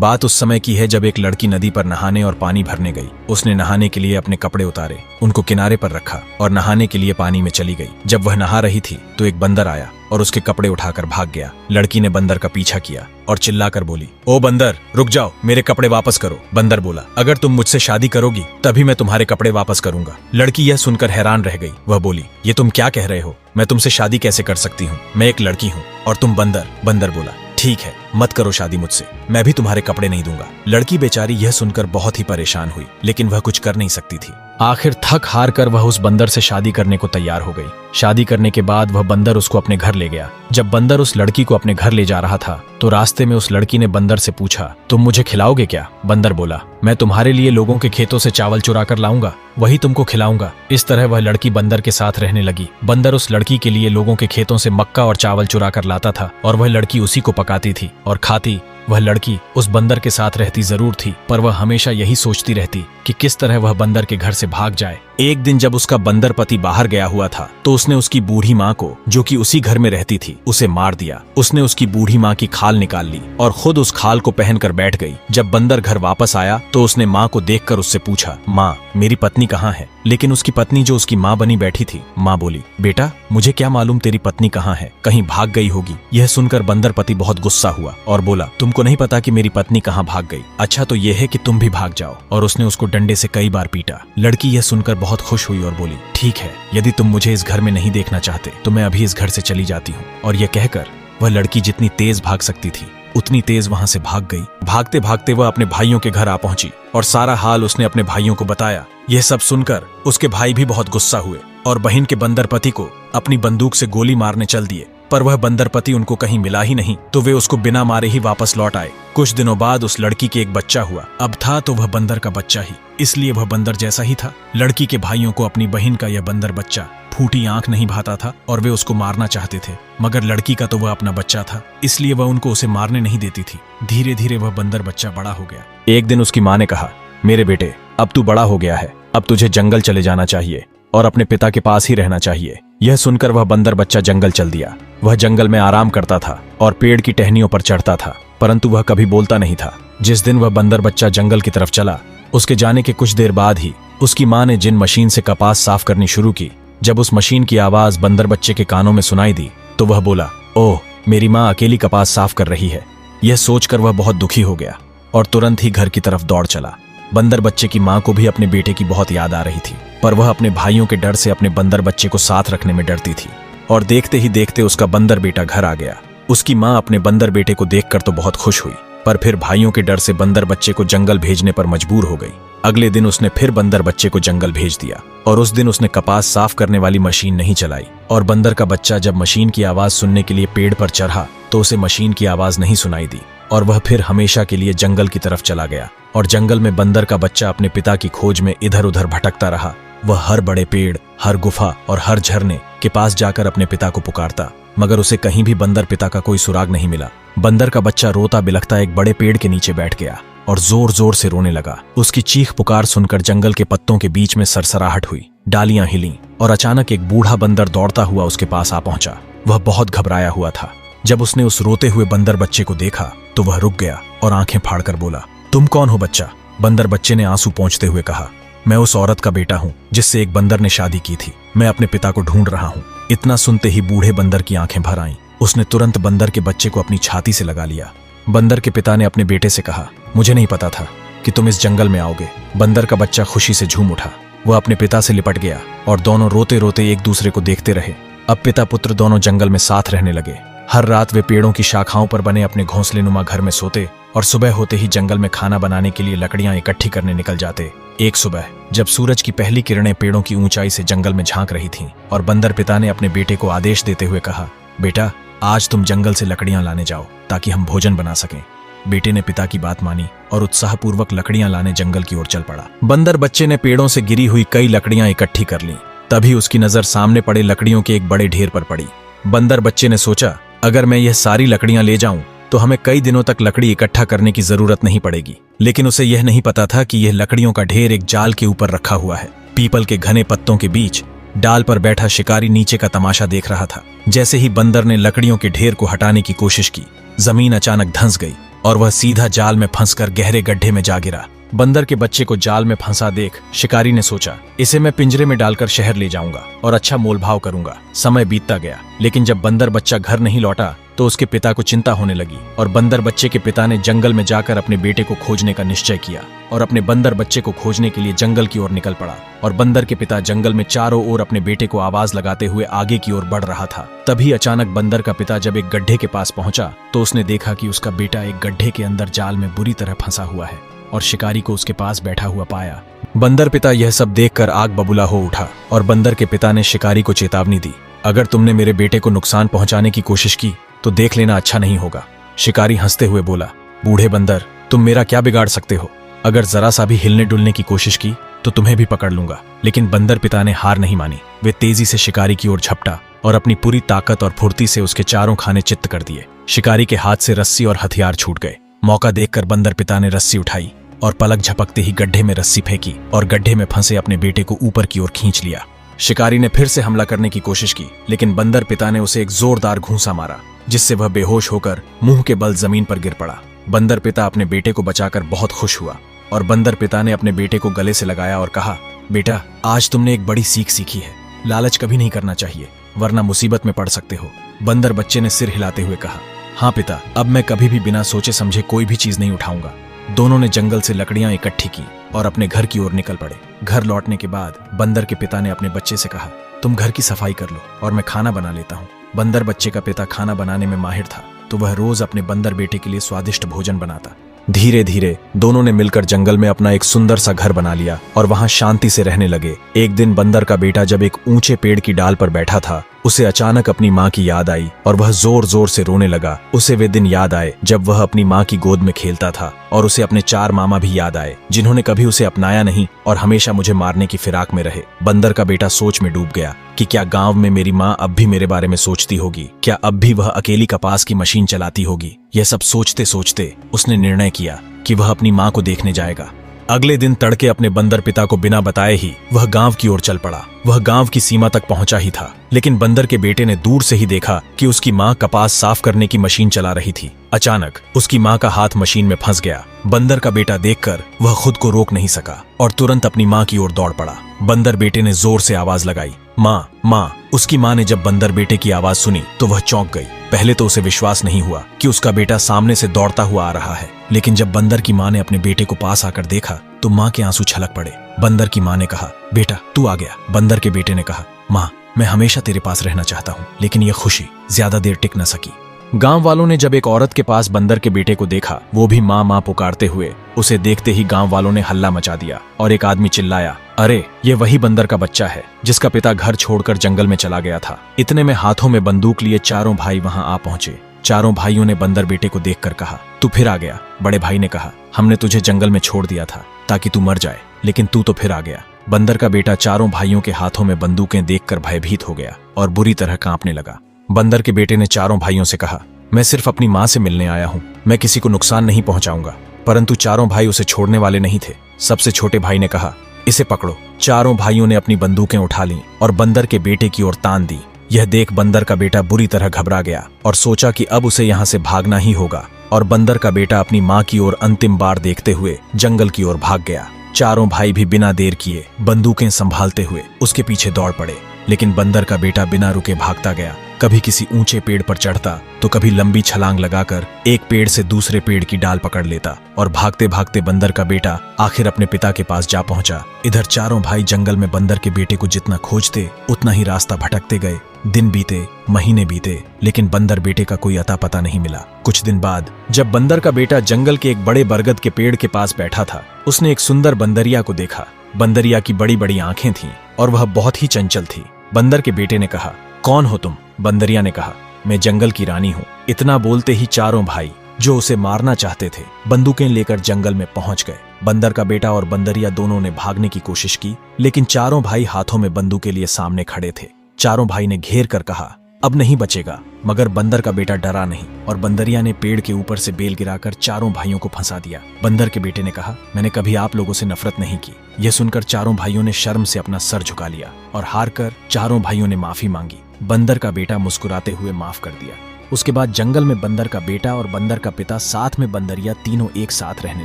बात उस समय की है जब एक लड़की नदी पर नहाने और पानी भरने गई। उसने नहाने के लिए अपने कपड़े उतारे, उनको किनारे पर रखा और नहाने के लिए पानी में चली गई। जब वह नहा रही थी तो एक बंदर आया और उसके कपड़े उठाकर भाग गया। लड़की ने बंदर का पीछा किया और चिल्लाकर बोली, ओ बंदर, रुक जाओ, मेरे कपड़े वापस करो। बंदर बोला, अगर तुम मुझसे शादी करोगी तभी मैं तुम्हारे कपड़े वापस करूंगा। लड़की यह सुनकर हैरान रह गई। वह बोली, ये तुम क्या कह रहे हो? मैं तुमसे शादी कैसे कर सकती हूँ? मैं एक लड़की हूँ और तुम बंदर। बंदर बोला, ठीक है, मत करो शादी मुझसे, मैं भी तुम्हारे कपड़े नहीं दूंगा। लड़की बेचारी यह सुनकर बहुत ही परेशान हुई, लेकिन वह कुछ कर नहीं सकती थी। आखिर थक हार कर वह उस बंदर से शादी करने को तैयार हो गई। शादी करने के बाद वह बंदर उसको अपने घर ले गया। जब बंदर उस लड़की को अपने घर ले जा रहा था तो रास्ते में उस लड़की ने बंदर से पूछा, तुम मुझे खिलाओगे क्या? बंदर बोला, मैं तुम्हारे लिए लोगों के खेतों से चावल चुरा कर लाऊंगा, वही तुमको खिलाऊंगा। इस तरह वह लड़की बंदर के साथ रहने लगी। बंदर उस लड़की के लिए लोगों के खेतों से मक्का और चावल चुरा कर लाता था और वह लड़की उसी को पकाती थी और खाती। वह लड़की उस बंदर के साथ रहती जरूर थी, पर वह हमेशा यही सोचती रहती कि किस तरह वह बंदर के घर से भाग जाए। एक दिन जब उसका बंदर पति बाहर गया हुआ था तो उसने उसकी बूढ़ी माँ को, जो कि उसी घर में रहती थी, उसे मार दिया। उसने उसकी बूढ़ी माँ की खाल निकाल ली और खुद उस खाल को पहनकर बैठ गई। जब बंदर घर वापस आया तो उसने माँ को देखकर उससे पूछा, माँ, मेरी पत्नी कहाँ है? लेकिन उसकी पत्नी, जो उसकी माँ बनी बैठी थी, माँ बोली, बेटा, मुझे क्या मालूम तेरी पत्नी कहाँ है, कहीं भाग गई होगी। यह सुनकर बंदर पति बहुत गुस्सा हुआ और बोला, तुमको नहीं पता कि मेरी पत्नी कहाँ भाग गई? अच्छा तो यह है कि तुम भी भाग जाओ। और उसने उसको डंडे से कई बार पीटा। लड़की यह सुनकर बहुत खुश हुई और बोली, ठीक है, यदि तुम मुझे इस घर में नहीं देखना चाहते तो मैं अभी इस घर से चली जाती हूँ। और यह कहकर वह लड़की जितनी तेज भाग सकती थी उतनी तेज वहां से भाग गई। भागते भागते वह अपने भाइयों के घर आ पहुंची और सारा हाल उसने अपने भाइयों को बताया। यह सब सुनकर उसके भाई भी बहुत गुस्सा हुए और बहन के बंदर पति को अपनी बंदूक से गोली मारने चल दिए, पर वह बंदर पति उनको कहीं मिला ही नहीं, तो वे उसको बिना मारे ही वापस लौट आए। कुछ दिनों बाद उस लड़की के एक बच्चा हुआ। अब था तो वह बंदर का बच्चा ही, इसलिए वह बंदर जैसा ही था। लड़की के भाइयों को अपनी बहन का यह बंदर बच्चा फूटी आंख नहीं भाता था और वे उसको मारना चाहते थे, मगर लड़की का तो वह अपना बच्चा था, इसलिए वह उनको उसे मारने नहीं देती थी। धीरे धीरे वह बंदर बच्चा बड़ा हो गया। एक दिन उसकी माँ ने कहा, मेरे बेटे, अब तू बड़ा हो गया है, अब तुझे जंगल चले जाना चाहिए और अपने पिता के पास ही रहना चाहिए। यह सुनकर वह बंदर बच्चा जंगल चल दिया। वह जंगल में आराम करता था और पेड़ की टहनियों पर चढ़ता था, परंतु वह कभी बोलता नहीं था। जिस दिन वह बंदर बच्चा जंगल की तरफ चला, उसके जाने के कुछ देर बाद ही उसकी माँ ने जिन मशीन से कपास साफ करनी शुरू की, जब उस मशीन की आवाज बंदर बच्चे के कानों में सुनाई दी तो वह बोला, ओह, मेरी माँ अकेली कपास साफ कर रही है। यह सोचकर वह बहुत दुखी हो गया और तुरंत ही घर की तरफ दौड़ चला। बंदर बच्चे की माँ को भी अपने बेटे की बहुत याद आ रही थी, पर वह अपने भाइयों के डर से अपने बंदर बच्चे को साथ रखने में डरती थी। और देखते ही देखते उसका बंदर बेटा घर आ गया। उसकी माँ अपने बंदर बेटे को देखकर तो बहुत खुश हुई, पर फिर भाइयों के डर से बंदर बच्चे को जंगल भेजने पर मजबूर हो गई। अगले दिन उसने फिर बंदर बच्चे को जंगल भेज दिया और उस दिन उसने कपास साफ करने वाली मशीन नहीं चलाई। और बंदर का बच्चा जब मशीन की आवाज सुनने के लिए पेड़ पर चढ़ा तो उसे मशीन की आवाज नहीं सुनाई दी और वह फिर हमेशा के लिए जंगल की तरफ चला गया। और जंगल में बंदर का बच्चा अपने पिता की खोज में इधर उधर भटकता रहा। वह हर बड़े पेड़, हर गुफा और हर झरने के पास जाकर अपने पिता को पुकारता, मगर उसे कहीं भी बंदर पिता का कोई सुराग नहीं मिला। बंदर का बच्चा रोता बिलखता एक बड़े पेड़ के नीचे बैठ गया और जोर जोर से रोने लगा। उसकी चीख पुकार सुनकर जंगल के पत्तों के बीच में सरसराहट हुई, डालियां हिलीं और अचानक एक बूढ़ा बंदर दौड़ता हुआ उसके पास आ पहुंचा। वह बहुत घबराया हुआ था। जब उसने उस रोते हुए बंदर बच्चे को देखा तो वह रुक गया और आंखें फाड़कर बोला, तुम कौन हो बच्चा? बंदर बच्चे ने आंसू पोंछते हुए कहा, मैं उस औरत का बेटा हूँ जिससे एक बंदर ने शादी की थी। मैं अपने पिता को ढूंढ रहा हूँ। इतना सुनते ही बूढ़े बंदर की आंखें भर आईं। उसने तुरंत बंदर के बच्चे को अपनी छाती से लगा लिया। बंदर के पिता ने अपने बेटे से कहा, मुझे नहीं पता था कि तुम इस जंगल में आओगे। बंदर का बच्चा खुशी से झूम उठा। वह अपने पिता से लिपट गया और दोनों रोते रोते एक दूसरे को देखते रहे। अब पिता पुत्र दोनों जंगल में साथ रहने लगे। हर रात वे पेड़ों की शाखाओं पर बने अपने घोंसलेनुमा घर में सोते और सुबह होते ही जंगल में खाना बनाने के लिए लकड़ियां इकट्ठी करने निकल जाते। एक सुबह जब सूरज की पहली किरणें पेड़ों की ऊंचाई से जंगल में झांक रही थीं और बंदर पिता ने अपने बेटे को आदेश देते हुए कहा, बेटा, आज तुम जंगल से लकड़ियां लाने जाओ ताकि हम भोजन बना सकें। बेटे ने पिता की बात मानी और उत्साहपूर्वक लकड़ियां लाने जंगल की ओर चल पड़ा। बंदर बच्चे ने पेड़ों से गिरी हुई कई लकड़ियां इकट्ठी कर लीं। तभी उसकी नजर सामने पड़े लकड़ियों के एक बड़े ढेर पर पड़ी। बंदर बच्चे ने सोचा, अगर मैं यह सारी लकड़ियां ले जाऊं तो हमें कई दिनों तक लकड़ी इकट्ठा करने की जरूरत नहीं पड़ेगी। लेकिन उसे यह नहीं पता था कि यह लकड़ियों का ढेर एक जाल के ऊपर रखा हुआ है। पीपल के घने पत्तों के बीच डाल पर बैठा शिकारी नीचे का तमाशा देख रहा था। जैसे ही बंदर ने लकड़ियों के ढेर को हटाने की कोशिश की, जमीन अचानक धंस गई और वह सीधा जाल में फंसकर गहरे गड्ढे में जा गिरा। बंदर के बच्चे को जाल में फंसा देख शिकारी ने सोचा, इसे मैं पिंजरे में डालकर शहर ले जाऊंगा और अच्छा मोलभाव करूंगा। समय बीतता गया, लेकिन जब बंदर बच्चा घर नहीं लौटा तो उसके पिता को चिंता होने लगी और बंदर बच्चे के पिता ने जंगल में जाकर अपने बेटे को खोजने का निश्चय किया और अपने बंदर बच्चे को खोजने के लिए जंगल की ओर निकल पड़ा। और बंदर के पिता जंगल में चारों ओर अपने बेटे को आवाज लगाते हुए आगे की ओर बढ़ रहा था। तभी अचानक बंदर का पिता जब एक गड्ढे के पास पहुंचा तो उसने देखा कि उसका बेटा एक गड्ढे के अंदर जाल में बुरी तरह फंसा हुआ है और शिकारी को उसके पास बैठा हुआ पाया। बंदर पिता यह सब देखकर आग बबूला हो उठा और बंदर के पिता ने शिकारी को चेतावनी दी, अगर तुमने मेरे बेटे को नुकसान पहुंचाने की कोशिश की तो देख लेना अच्छा नहीं होगा। शिकारी हंसते हुए बोला, बूढ़े बंदर, तुम मेरा क्या बिगाड़ सकते हो? अगर जरा सा भी हिलने डुलने की कोशिश की तो तुम्हें भी पकड़ लूंगा। लेकिन बंदर पिता ने हार नहीं मानी। वे तेजी से शिकारी की ओर झपटा और अपनी पूरी ताकत और फुर्ती से उसके चारों खाने चित्त कर दिए। शिकारी के हाथ से रस्सी और हथियार छूट गए। मौका देखकर बंदर पिता ने रस्सी उठाई और पलक झपकते ही गड्ढे में रस्सी फेंकी और गड्ढे में फंसे अपने बेटे को ऊपर की ओर खींच लिया। शिकारी ने फिर से हमला करने की कोशिश की, लेकिन बंदर पिता ने उसे एक जोरदार घूंसा मारा, जिससे वह बेहोश होकर मुंह के बल जमीन पर गिर पड़ा। बंदर पिता अपने बेटे को बचाकर बहुत खुश हुआ और बंदर पिता ने अपने बेटे को गले से लगाया और कहा, बेटा, आज तुमने एक बड़ी सीख सीखी है। लालच कभी नहीं करना चाहिए, वरना मुसीबत में पड़ सकते हो। बंदर बच्चे ने सिर हिलाते हुए कहा, हाँ पिता, अब मैं कभी भी बिना सोचे समझे कोई भी चीज नहीं उठाऊंगा। दोनों ने जंगल से लकड़ियां इकट्ठी की और अपने घर की ओर निकल पड़े। घर लौटने के बाद बंदर के पिता ने अपने बच्चे से कहा, तुम घर की सफाई कर लो और मैं खाना बना लेता हूँ। बंदर बच्चे का पिता खाना बनाने में माहिर था, तो वह रोज अपने बंदर बेटे के लिए स्वादिष्ट भोजन बनाता। धीरे धीरे दोनों ने मिलकर जंगल में अपना एक सुंदर सा घर बना लिया और वहां शांति से रहने लगे। एक दिन बंदर का बेटा जब एक ऊंचे पेड़ की डाल पर बैठा था, उसे अचानक अपनी माँ की याद आई और वह जोर जोर से रोने लगा। उसे वे दिन याद आए जब वह अपनी माँ की गोद में खेलता था और उसे अपने 4 मामा भी याद आए, जिन्होंने कभी उसे अपनाया नहीं और हमेशा मुझे मारने की फिराक में रहे। बंदर का बेटा सोच में डूब गया कि क्या गांव में मेरी माँ अब भी मेरे बारे में सोचती होगी? क्या अब भी वह अकेली कपास की मशीन चलाती होगी? यह सब सोचते सोचते उसने निर्णय किया कि वह अपनी माँ को देखने जाएगा। अगले दिन तड़के अपने बंदर पिता को बिना बताए ही वह गांव की ओर चल पड़ा। वह गांव की सीमा तक पहुंचा ही था, लेकिन बंदर के बेटे ने दूर से ही देखा कि उसकी माँ कपास साफ करने की मशीन चला रही थी। अचानक उसकी माँ का हाथ मशीन में फंस गया। बंदर का बेटा देखकर वह खुद को रोक नहीं सका और तुरंत अपनी माँ की ओर दौड़ पड़ा। बंदर बेटे ने जोर से आवाज लगाई, माँ, माँ। उसकी माँ ने जब बंदर बेटे की आवाज सुनी तो वह चौंक गई। पहले तो उसे विश्वास नहीं हुआ कि उसका बेटा सामने से दौड़ता हुआ आ रहा है, लेकिन जब बंदर की माँ ने अपने बेटे को पास आकर देखा तो माँ के आंसू छलक पड़े। बंदर की माँ ने कहा, बेटा, तू आ गया। बंदर के बेटे ने कहा, माँ, मैं हमेशा तेरे पास रहना चाहता हूँ, लेकिन यह खुशी ज्यादा देर टिक न सकी। गांव वालों ने जब एक औरत के पास बंदर के बेटे को देखा, वो भी माँ माँ पुकारते हुए, उसे देखते ही गांव वालों ने हल्ला मचा दिया और एक आदमी चिल्लाया, अरे, ये वही बंदर का बच्चा है जिसका पिता घर छोड़कर जंगल में चला गया था। इतने में हाथों में बंदूक लिए चारों भाई वहां आ पहुंचे। चारों भाइयों ने बंदर बेटे को देखकर कहा, तू फिर आ गया। बड़े भाई ने कहा, हमने तुझे जंगल में छोड़ दिया था ताकि तू मर जाए, लेकिन तू तो फिर आ गया। बंदर का बेटा चारों भाइयों के हाथों में बंदूकें देखकर भयभीत हो गया और बुरी तरह कांपने लगा। बंदर के बेटे ने चारों भाइयों से कहा, मैं सिर्फ अपनी माँ से मिलने आया हूँ, मैं किसी को नुकसान नहीं पहुंचाऊंगा। परंतु चारों भाई उसे छोड़ने वाले नहीं थे। सबसे छोटे भाई ने कहा, इसे पकड़ो। चारों भाइयों ने अपनी बंदूकें उठा लीं और बंदर के बेटे की ओर तान दी। यह देख बंदर का बेटा बुरी तरह घबरा गया और सोचा कि अब उसे यहाँ से भागना ही होगा, और बंदर का बेटा अपनी माँ की ओर अंतिम बार देखते हुए जंगल की ओर भाग गया। चारों भाई भी बिना देर किए बंदूकें संभालते हुए उसके पीछे दौड़ पड़े, लेकिन बंदर का बेटा बिना रुके भागता गया। कभी किसी ऊंचे पेड़ पर चढ़ता तो कभी लंबी छलांग लगाकर एक पेड़ से दूसरे पेड़ की डाल पकड़ लेता, और भागते भागते बंदर का बेटा आखिर अपने पिता के पास जा पहुंचा। इधर चारों भाई जंगल में बंदर के बेटे को जितना खोजते उतना ही रास्ता भटकते गए। दिन बीते, महीने बीते, लेकिन बंदर बेटे का कोई अता पता नहीं मिला। कुछ दिन बाद जब बंदर का बेटा जंगल के एक बड़े बरगद के पेड़ के पास बैठा था, उसने एक सुंदर बंदरिया को देखा। बंदरिया की बड़ी बड़ी आंखें थीं और वह बहुत ही चंचल थी। बंदर के बेटे ने कहा, कौन हो तुम? बंदरिया ने कहा, मैं जंगल की रानी हूँ। इतना बोलते ही चारों भाई जो उसे मारना चाहते थे बंदूकें लेकर जंगल में पहुंच गए। बंदर का बेटा और बंदरिया दोनों ने भागने की कोशिश की, लेकिन चारों भाई हाथों में बंदूकें लिए सामने खड़े थे। चारों भाई ने घेर कर कहा, अब नहीं बचेगा। मगर बंदर का बेटा डरा नहीं और बंदरिया ने पेड़ के ऊपर से बेल गिराकर चारों भाइयों को फंसा दिया। बंदर के बेटे ने कहा, मैंने कभी आप लोगों से नफरत नहीं की। यह सुनकर चारों भाइयों ने शर्म से अपना सर झुका लिया और हार कर चारों भाइयों ने माफी मांगी। बंदर का बेटा मुस्कुराते हुए माफ कर दिया। उसके बाद जंगल में बंदर का बेटा और बंदर का पिता साथ में बंदरिया तीनों एक साथ रहने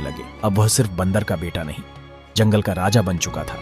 लगे। अब वह सिर्फ बंदर का बेटा नहीं, जंगल का राजा बन चुका था।